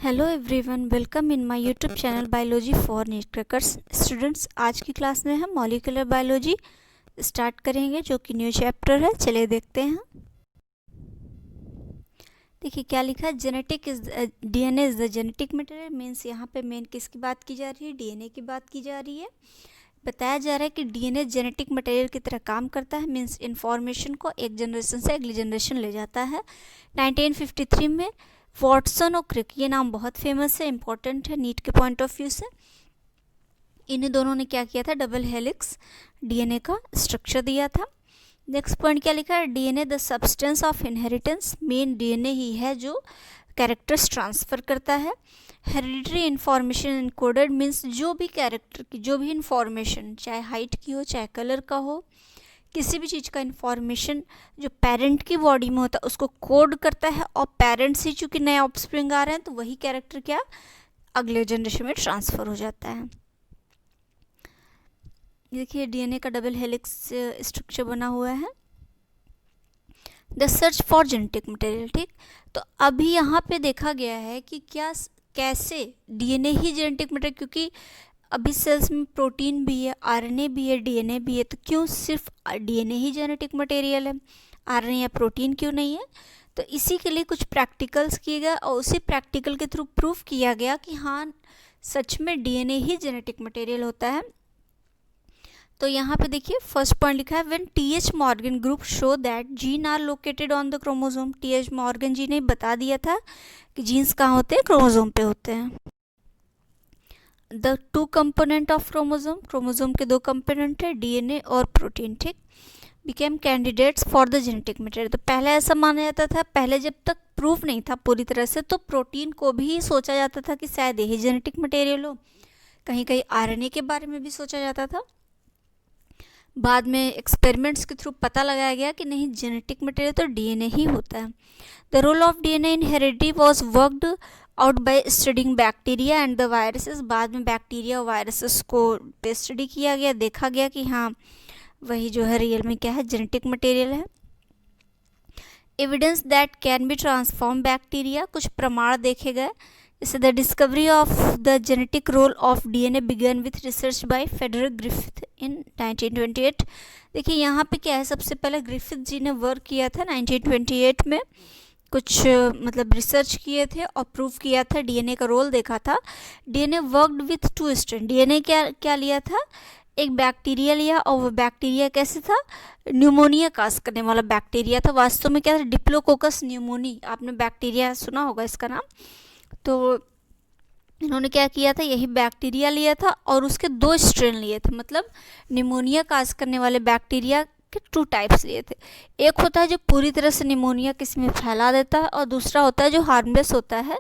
Hello everyone, welcome in my YouTube channel biology for NEET crackers. Students, आज की class में हम molecular biology start करेंगे जो कि न्यू चैप्टर है। चलिए देखते हैं। देखिए क्या लिखा है, genetic is DNA is the genetic material. Means यहाँ पे मेन किसकी बात की जा रही है? डीएनए की बात की जा रही है। बताया जा रहा है कि डीएनए जेनेटिक मटेरियल की तरह काम करता है। मीन्स इन्फॉर्मेशन को एक जनरेशन से अगली जनरेशन ले जाता है। 1953 में वॉटसन और क्रिक, ये नाम बहुत फेमस है, इंपॉर्टेंट है नीट के पॉइंट ऑफ व्यू से। इन दोनों ने क्या किया था? डबल हेलिक्स डीएनए का स्ट्रक्चर दिया था। नेक्स्ट पॉइंट क्या लिखा है? DNA the substance of inheritance. Main DNA ही है जो कैरेक्टर्स ट्रांसफ़र करता है। हेरिडिटरी इन्फॉर्मेशन इनकोडेड मीन्स जो भी कैरेक्टर की जो भी इंफॉर्मेशन, चाहे हाइट की हो चाहे कलर का हो, किसी भी चीज़ का इन्फॉर्मेशन जो पेरेंट की बॉडी में होता है उसको कोड करता है। और पेरेंट्स ही चूँकि नए ऑफस्प्रिंग आ रहे हैं तो वही कैरेक्टर क्या अगले जनरेशन में ट्रांसफ़र हो जाता है। देखिए डीएनए का डबल हेलिक्स स्ट्रक्चर बना हुआ है। The search for genetic material, ठीक। तो अभी यहाँ पे देखा गया है कि क्या कैसे डीएनए ही जेनेटिक मटेरियल, क्योंकि अभी सेल्स में प्रोटीन भी है, आरएनए भी है, डीएनए भी है, तो क्यों सिर्फ डीएनए ही जेनेटिक मटेरियल है, आरएनए या प्रोटीन क्यों नहीं है? तो इसी के लिए कुछ प्रैक्टिकल्स किए गए और उसी प्रैक्टिकल के थ्रू प्रूफ किया गया कि हाँ सच में डीएनए ही जेनेटिक मटेरियल होता है। तो यहाँ पे देखिए फर्स्ट पॉइंट लिखा है, when T H Morgan group show that gene are located on the chromosome. T H Morgan ji ने बता दिया था कि जीन्स कहाँ होते हैं? क्रोमोसोम पे होते हैं। The two component of chromosome, chromosome के दो कंपोनेंट है, डीएनए और प्रोटीन, ठीक। Became candidates for the genetic material. तो पहले ऐसा माना जाता था, पहले जब तक प्रूफ नहीं था पूरी तरह से, तो प्रोटीन को भी सोचा जाता था कि शायद यही जेनेटिक मटेरियल हो। कहीं कहीं आरएनए के बारे में भी सोचा जाता था। बाद में एक्सपेरिमेंट्स के थ्रू पता लगाया गया कि नहीं, जेनेटिक मटेरियल तो डीएनए ही होता है। The role of DNA in heredity was worked out by studying bacteria and the viruses. बाद में बैक्टीरिया और वायरसेस को पे स्टडी किया गया, देखा गया कि हाँ वही जो है रियल में क्या है, जेनेटिक मटेरियल है। Evidence that can be transform bacteria, कुछ प्रमाण देखे गए। जैसे the discovery of the genetic role of DNA began with research by Frederick Griffith in 1928। देखिए यहाँ पे क्या है, सबसे पहले ग्रिफिथ जी ने वर्क किया था 1928 में, कुछ मतलब रिसर्च किए थे और प्रूव किया था, डीएनए का रोल देखा था। DNA worked with to strain. DNA क्या लिया था? एक बैक्टीरिया लिया, और वो बैक्टीरिया कैसे था? न्यूमोनिया काज करने वाला बैक्टीरिया था। वास्तव में क्या था? डिप्लोकोकस न्यूमोनी, आपने बैक्टीरिया सुना होगा इसका नाम। तो इन्होंने क्या किया था, यही बैक्टीरिया लिया था और उसके दो स्ट्रेन लिए थे। मतलब निमोनिया काज करने वाले बैक्टीरिया के टू टाइप्स लिए थे। एक होता है जो पूरी तरह से निमोनिया किसी में फैला देता है, और दूसरा होता है जो हार्मलेस होता है,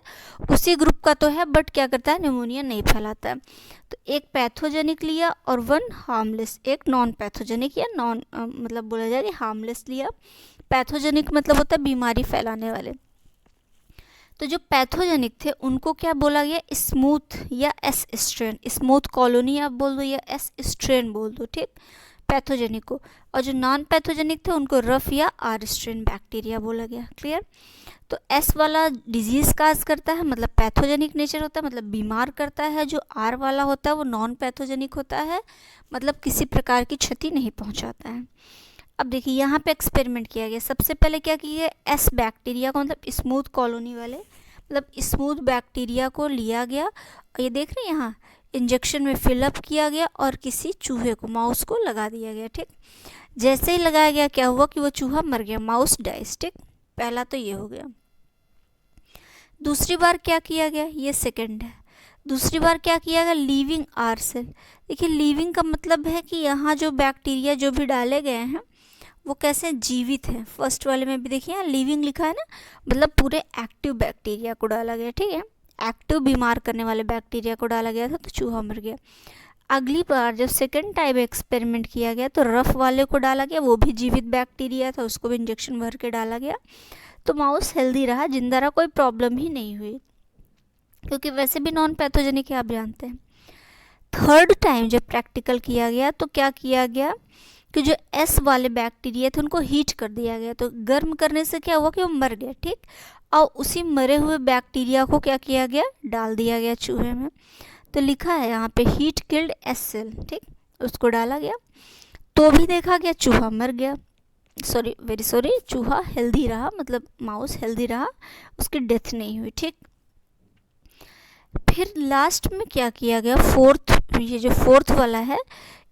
उसी ग्रुप का तो है बट क्या करता है, निमोनिया नहीं फैलाता है। तो एक पैथोजेनिक लिया और वन हार्मलेस, एक नॉन पैथोजेनिक या नॉन मतलब बोला जाए हार्मलेस लिया। पैथोजेनिक मतलब होता है बीमारी फैलाने वाले। तो जो पैथोजेनिक थे उनको क्या बोला गया? स्मूथ या एस स्ट्रेन। स्मूथ कॉलोनी आप बोल दो या एस स्ट्रेन बोल दो, ठीक, पैथोजेनिक को। और जो नॉन पैथोजेनिक थे उनको रफ या आर स्ट्रेन बैक्टीरिया बोला गया। क्लियर? तो एस वाला डिजीज काज करता है, मतलब पैथोजेनिक नेचर होता है, मतलब बीमार करता है। जो आर वाला होता है वो नॉन पैथोजेनिक होता है, मतलब किसी प्रकार की क्षति नहीं पहुंचाता है। अब देखिए यहाँ पे एक्सपेरिमेंट किया गया। सबसे पहले क्या किया? एस बैक्टीरिया को, मतलब स्मूथ कॉलोनी वाले, मतलब स्मूथ बैक्टीरिया को लिया गया, और ये देख रहे हैं यहाँ इंजेक्शन में फिलअप किया गया और किसी चूहे को, माउस को लगा दिया गया, ठीक। जैसे ही लगाया गया क्या हुआ कि वो चूहा मर गया, माउस डाइस, ठीक। पहला तो ये हो गया। दूसरी बार क्या किया गया? ये सेकेंड है। दूसरी बार क्या किया गया? Living R cell. देखिए लिविंग का मतलब है कि यहाँ जो बैक्टीरिया जो भी डाले गए हैं वो कैसे जीवित है। फर्स्ट वाले में भी देखिए यहाँ लिविंग लिखा है ना, मतलब पूरे एक्टिव बैक्टीरिया को डाला गया, ठीक है। एक्टिव बीमार करने वाले बैक्टीरिया को डाला गया था तो चूहा मर गया। अगली बार जब सेकंड टाइप एक्सपेरिमेंट किया गया तो रफ वाले को डाला गया, वो भी जीवित बैक्टीरिया था, उसको भी इंजेक्शन भर के डाला गया। तो माउस हेल्दी रहा, जिंदा रहा, कोई प्रॉब्लम ही नहीं हुई, क्योंकि वैसे भी नॉन पैथोजेनिक है, आप जानते हैं। थर्ड टाइम जब प्रैक्टिकल किया गया तो क्या किया गया कि जो एस वाले बैक्टीरिया थे उनको हीट कर दिया गया, तो गर्म करने से क्या हुआ कि वो मर गए, ठीक। और उसी मरे हुए बैक्टीरिया को क्या किया गया, डाल दिया गया चूहे में। तो लिखा है यहाँ पे हीट किल्ड एस सेल, ठीक, उसको डाला गया तो भी देखा गया चूहा मर गया, वेरी सॉरी, चूहा हेल्दी रहा, मतलब माउस हेल्दी रहा, उसकी डेथ नहीं हुई, ठीक। फिर लास्ट में क्या किया गया, ये जो फोर्थ वाला है,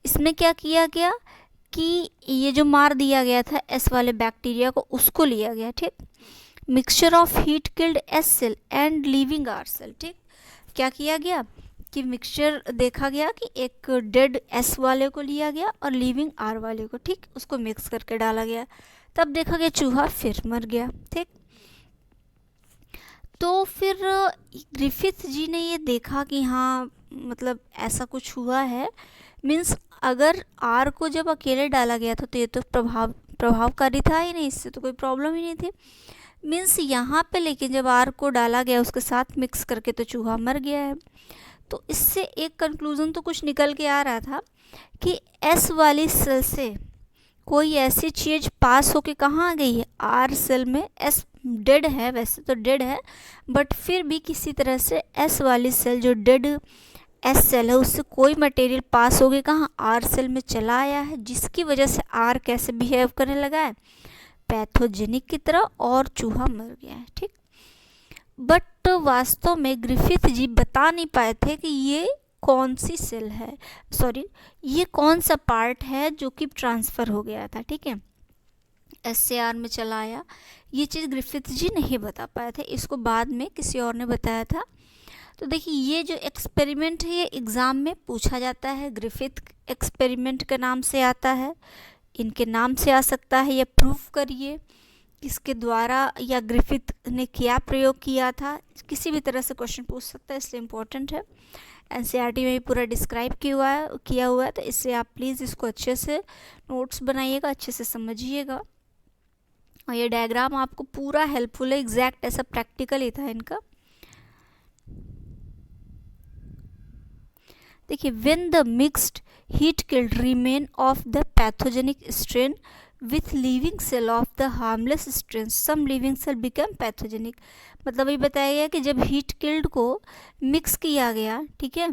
इसमें क्या किया गया कि ये जो मार दिया गया था एस वाले बैक्टीरिया को, उसको लिया गया, ठीक। Mixture of heat killed S cell and living R cell, ठीक। क्या किया गया कि मिक्सचर देखा गया कि एक डेड एस वाले को लिया गया और लिविंग आर वाले को, ठीक, उसको मिक्स करके डाला गया, तब देखा गया चूहा फिर मर गया, ठीक। तो फिर ग्रिफिथ जी ने ये देखा कि हाँ मतलब ऐसा कुछ हुआ है, मीन्स अगर आर को जब अकेले डाला गया था तो ये तो प्रभावकारी था ही नहीं, इससे तो कोई प्रॉब्लम ही नहीं थी, मीन्स यहाँ पे लेकिन जब आर को डाला गया उसके साथ मिक्स करके तो चूहा मर गया है। तो इससे एक कंक्लूज़न तो कुछ निकल के आ रहा था कि एस वाली सेल से कोई ऐसी चीज़ पास होके कहाँ आ गई है, आर सेल में। एस डेड है, वैसे तो डेड है, बट फिर भी किसी तरह से एस वाली सेल जो डेड एस सेल है उससे कोई मटेरियल पास हो गया कहाँ, आर सेल में चला आया है, जिसकी वजह से आर कैसे बिहेव करने लगा है, पैथोजेनिक की तरह, और चूहा मर गया है, ठीक। बट वास्तव में ग्रिफिथ जी बता नहीं पाए थे कि ये कौन सी सेल है, ये कौन सा पार्ट है जो कि ट्रांसफ़र हो गया था, ठीक है, एस से आर में चला आया। ये चीज़ ग्रिफिथ जी नहीं बता पाए थे, इसको बाद में किसी और ने बताया था। तो देखिए ये जो एक्सपेरिमेंट है ये एग्ज़ाम में पूछा जाता है, ग्रिफिथ एक्सपेरिमेंट के नाम से आता है, इनके नाम से आ सकता है, या प्रूफ करिए किसके द्वारा या ग्रिफिथ ने क्या प्रयोग किया था, किसी भी तरह से क्वेश्चन पूछ सकता है, इसलिए इम्पोर्टेंट है। एनसीईआरटी में भी पूरा डिस्क्राइब किया हुआ है, तो इससे आप प्लीज़ इसको अच्छे से नोट्स बनाइएगा, अच्छे से समझिएगा। और ये डायग्राम आपको पूरा हेल्पफुल है, एग्जैक्ट ऐसा प्रैक्टिकल ही था इनका। देखिए, when the mixed heat killed remain of the pathogenic strain with living cell of the harmless strain, some living cell become pathogenic. मतलब ये बताया गया कि जब हीट किल्ड को मिक्स किया गया, ठीक है,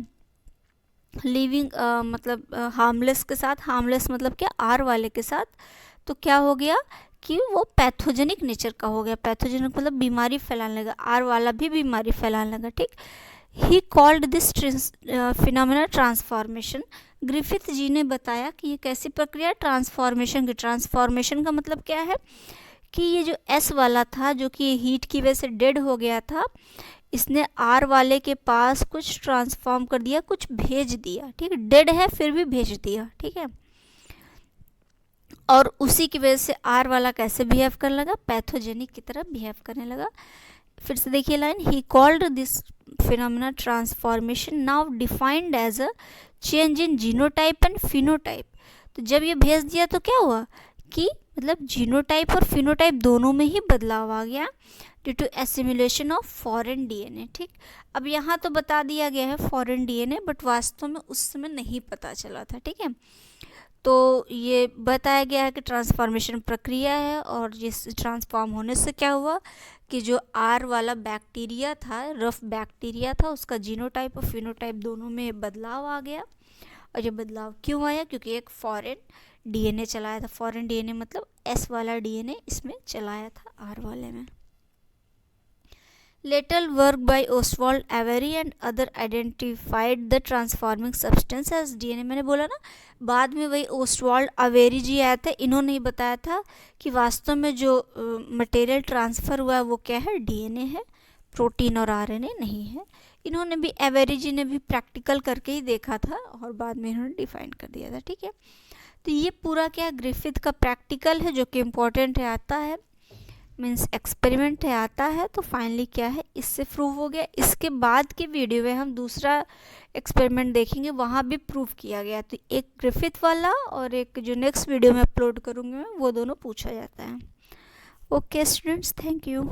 लिविंग मतलब हार्मलेस के साथ, हार्मलेस मतलब क्या, आर वाले के साथ, तो क्या हो गया कि वो पैथोजेनिक नेचर का हो गया। पैथोजेनिक मतलब बीमारी फैलाने लगा, आर वाला भी बीमारी फैलाने लगा, ठीक। ही called this phenomena transformation. Griffith ji ने बताया कि ये कैसी प्रक्रिया, ट्रांसफॉर्मेशन की। ट्रांसफॉर्मेशन का मतलब क्या है कि ये जो एस वाला था जो कि हीट की वजह से डेड हो गया था, इसने आर वाले के पास कुछ ट्रांसफॉर्म कर दिया, कुछ भेज दिया, ठीक है, डेड है फिर भी भेज दिया, ठीक है। और उसी की वजह से आर वाला कैसे बिहेव करने लगा, पैथोजेनिक की तरह बिहेव करने लगा। फिर से देखिए line, he called this phenomena transformation now defined as a change in genotype and phenotype. तो जब ये भेज दिया तो क्या हुआ कि मतलब जीनोटाइप और फिनोटाइप दोनों में ही बदलाव आ गया due to assimilation of foreign DNA, ठीक। अब यहाँ तो बता दिया गया है फॉरेन डीएनए, बट वास्तव में उस समय नहीं पता चला था, ठीक है। तो ये बताया गया है कि ट्रांसफॉर्मेशन प्रक्रिया है, और जिस ट्रांसफॉर्म होने से क्या हुआ कि जो आर वाला बैक्टीरिया था, रफ बैक्टीरिया था, उसका जीनोटाइप और फिनोटाइप दोनों में बदलाव आ गया। और ये बदलाव क्यों आया, क्योंकि एक फॉरेन डीएनए चलाया था। फॉरेन डीएनए मतलब एस वाला डीएनए इसमें चलाया था आर वाले में। Later work by Ostwald, Avery and other identified the transforming substance as DNA। मैंने बोला ना, बाद में वही ओस्टवाल्ड अवेरी जी आए थे, इन्होंने ही बताया था कि वास्तव में जो मटेरियल ट्रांसफ़र हुआ है वो क्या है, डीएनए है, प्रोटीन और आरएनए नहीं है। इन्होंने भी, एवेरी जी ने भी प्रैक्टिकल करके ही देखा था और बाद में इन्होंने डिफाइन कर दिया था, ठीक है। तो ये पूरा क्या ग्रिफिथ का प्रैक्टिकल है जो कि इम्पोर्टेंट है, आता है, मीन्स एक्सपेरिमेंट है, आता है। तो फाइनली क्या है, इससे प्रूव हो गया। इसके बाद के वीडियो में हम दूसरा एक्सपेरिमेंट देखेंगे, वहाँ भी प्रूव किया गया। तो एक ग्रिफिथ वाला और एक जो नेक्स्ट वीडियो में अपलोड करूँगी मैं, वो दोनों पूछा जाता है। Okay students, thank you.